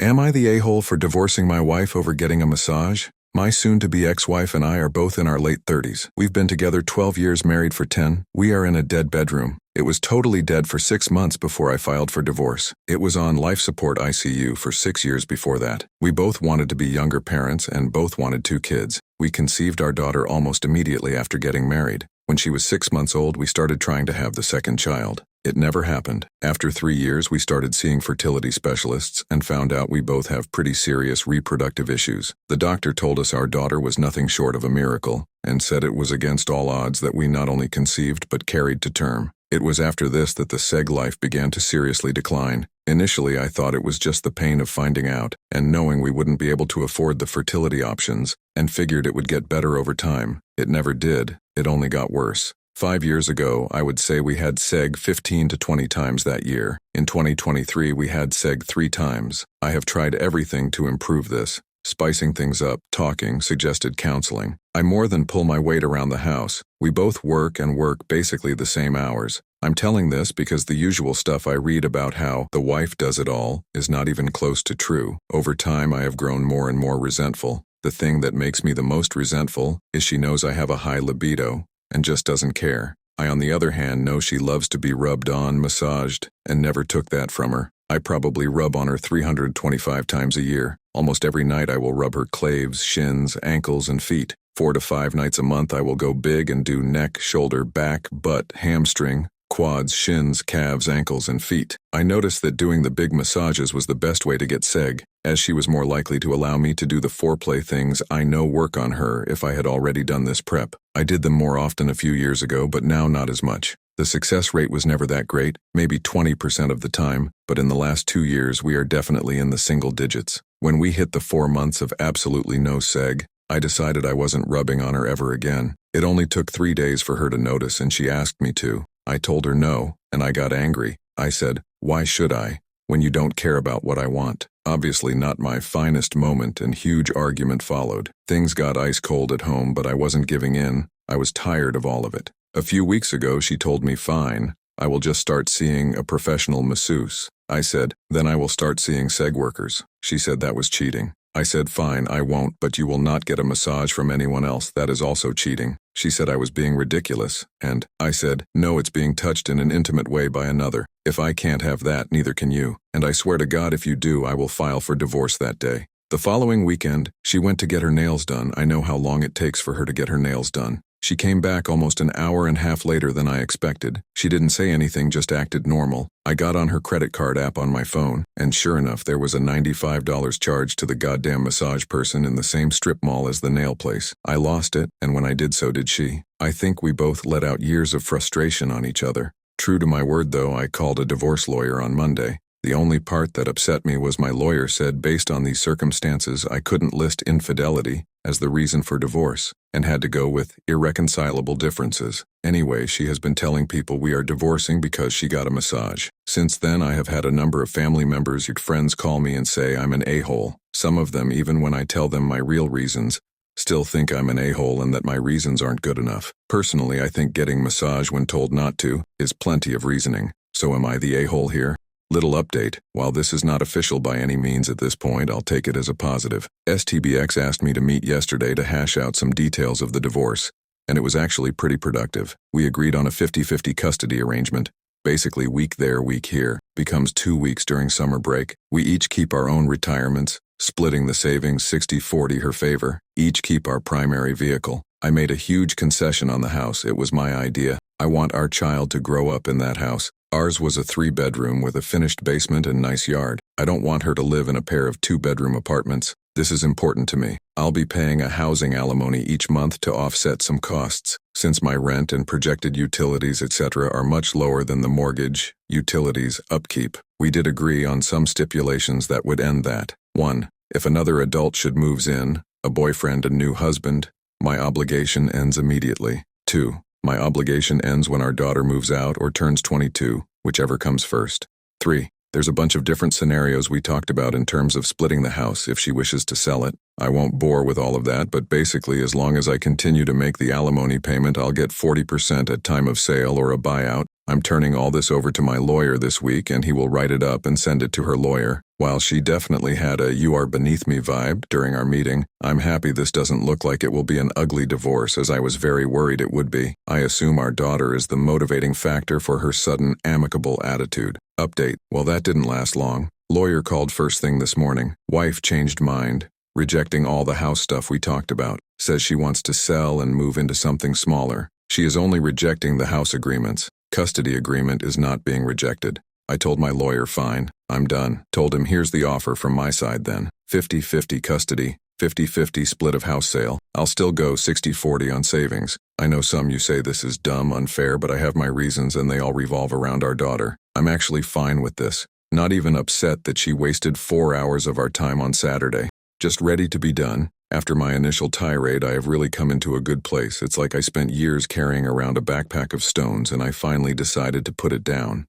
Am I the a-hole for divorcing my wife over getting a massage? My soon-to-be ex-wife and I are both in our late 30s. We've been together 12 years, married for 10. We are in a dead bedroom. It was totally dead for 6 months before I filed for divorce. It was on life support ICU for 6 years before that. We both wanted to be younger parents and both wanted 2 kids. We conceived our daughter almost immediately after getting married. When she was 6 months old, we started trying to have the second child. It never happened. After 3 years, we started seeing fertility specialists and found out we both have pretty serious reproductive issues. The doctor told us our daughter was nothing short of a miracle and said it was against all odds that we not only conceived but carried to term. It was after this that the seg life began to seriously decline. Initially, I thought it was just the pain of finding out and knowing we wouldn't be able to afford the fertility options and figured it would get better over time. It never did. It only got worse. 5 years ago, I would say we had seg 15 to 20 times that year. In 2023, we had seg 3 times. I have tried everything to improve this. Spicing things up, talking, suggested counseling. I more than pull my weight around the house. We both work and work basically the same hours. I'm telling this because the usual stuff I read about how the wife does it all is not even close to true. Over time, I have grown more and more resentful. The thing that makes me the most resentful is she knows I have a high libido and just doesn't care. I, on the other hand, know she loves to be rubbed on, massaged, and never took that from her. I probably rub on her 325 times a year. Almost every night I will rub her claves, shins, ankles, and feet. 4 to 5 nights a month I will go big and do neck, shoulder, back, butt, hamstring, quads, shins, calves, ankles, and feet. I noticed that doing the big massages was the best way to get seg, as she was more likely to allow me to do the foreplay things I know work on her if I had already done this prep. I did them more often a few years ago, but now not as much. The success rate was never that great, maybe 20% of the time, but in the last 2 years we are definitely in the single digits. When we hit the 4 months of absolutely no seg, I decided I wasn't rubbing on her ever again. It only took 3 days for her to notice and she asked me to. I told her no, and I got angry. I said, "Why should I, when you don't care about what I want?" Obviously not my finest moment, and huge argument followed. Things got ice cold at home, but I wasn't giving in. I was tired of all of it. A few weeks ago, she told me, "Fine, I will just start seeing a professional masseuse." I said, "Then I will start seeing seg workers." She said that was cheating. I said, "Fine, I won't, but you will not get a massage from anyone else. That is also cheating." She said I was being ridiculous, and I said, "No, it's being touched in an intimate way by another. If I can't have that, neither can you. And I swear to God, if you do, I will file for divorce that day." The following weekend, she went to get her nails done. I know how long it takes for her to get her nails done. She came back almost an hour and a half later than I expected. She didn't say anything, just acted normal. I got on her credit card app on my phone, and sure enough, there was a $95 charge to the goddamn massage person in the same strip mall as the nail place. I lost it, and when I did, so did she. I think we both let out years of frustration on each other. True to my word, though, I called a divorce lawyer on Monday. The only part that upset me was my lawyer said based on these circumstances I couldn't list infidelity as the reason for divorce, and had to go with irreconcilable differences. Anyway, she has been telling people we are divorcing because she got a massage. Since then, I have had a number of family members or friends call me and say I'm an a-hole. Some of them, even when I tell them my real reasons, still think I'm an a-hole and that my reasons aren't good enough. Personally, I think getting massage when told not to is plenty of reasoning. So am I the a-hole here? Little update. While this is not official by any means at this point, I'll take it as a positive. STBX asked me to meet yesterday to hash out some details of the divorce, and it was actually pretty productive. We agreed on a 50-50 custody arrangement. Basically, week there, week here. Becomes 2 weeks during summer break. We each keep our own retirements, splitting the savings 60-40 her favor. Each keep our primary vehicle. I made a huge concession on the house. It was my idea. I want our child to grow up in that house. Ours was a 3-bedroom with a finished basement and nice yard. I don't want her to live in a pair of 2-bedroom apartments. This is important to me. I'll be paying a housing alimony each month to offset some costs, since my rent and projected utilities, etc. are much lower than the mortgage, utilities, upkeep. We did agree on some stipulations that would end that. 1. If another adult should moves in, a boyfriend, a new husband, my obligation ends immediately. 2. My obligation ends when our daughter moves out or turns 22, whichever comes first. 3. There's a bunch of different scenarios we talked about in terms of splitting the house if she wishes to sell it. I won't bore with all of that, but basically as long as I continue to make the alimony payment, I'll get 40% at time of sale or a buyout. I'm turning all this over to my lawyer this week and he will write it up and send it to her lawyer. While she definitely had a "you are beneath me" vibe during our meeting, I'm happy this doesn't look like it will be an ugly divorce as I was very worried it would be. I assume our daughter is the motivating factor for her sudden amicable attitude. Update. Well, that didn't last long. Lawyer called first thing this morning. Wife changed mind, rejecting all the house stuff we talked about. Says she wants to sell and move into something smaller. She is only rejecting the house agreements. Custody agreement is not being rejected. I told my lawyer, fine, I'm done. Told him here's the offer from my side then. 50-50 custody, 50-50 split of house sale. I'll still go 60-40 on savings. I know some you say this is dumb, unfair, but I have my reasons and they all revolve around our daughter. I'm actually fine with this. Not even upset that she wasted 4 hours of our time on Saturday. Just ready to be done. After my initial tirade, I have really come into a good place. It's like I spent years carrying around a backpack of stones and I finally decided to put it down.